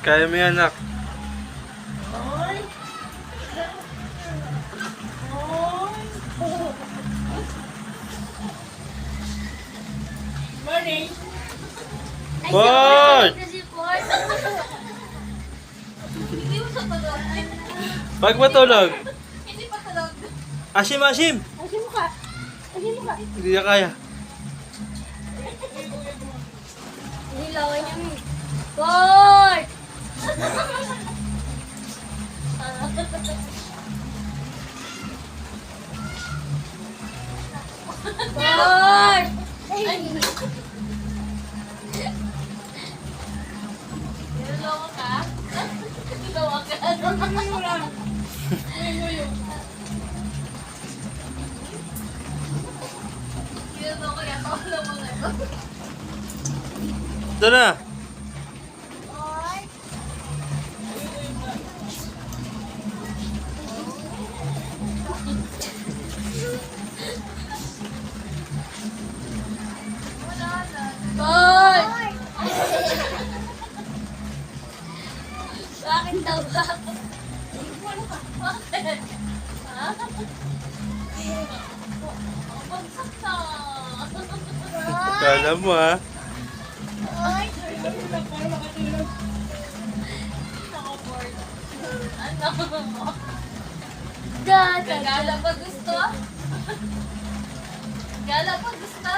Kaya mo yan, anak. Morning. Boy! Hindi mo siya tulog. Pag matulog. Hindi pa tulog. Asim, asim! Asin mo ka. Asin mo ka. Hindi niya kaya. Nilawan niya mo. Boy! Boy! Niloloko ka? Niloloko ka? Niloloko yan. Tawala mo na ito. Doon na. Boy! Bakit daw ba? Bakit? Ha? Bagsak na. Kala mo, ha? Ay! Naka-board. Ano? Gala pa gusto? Gala pa gusto?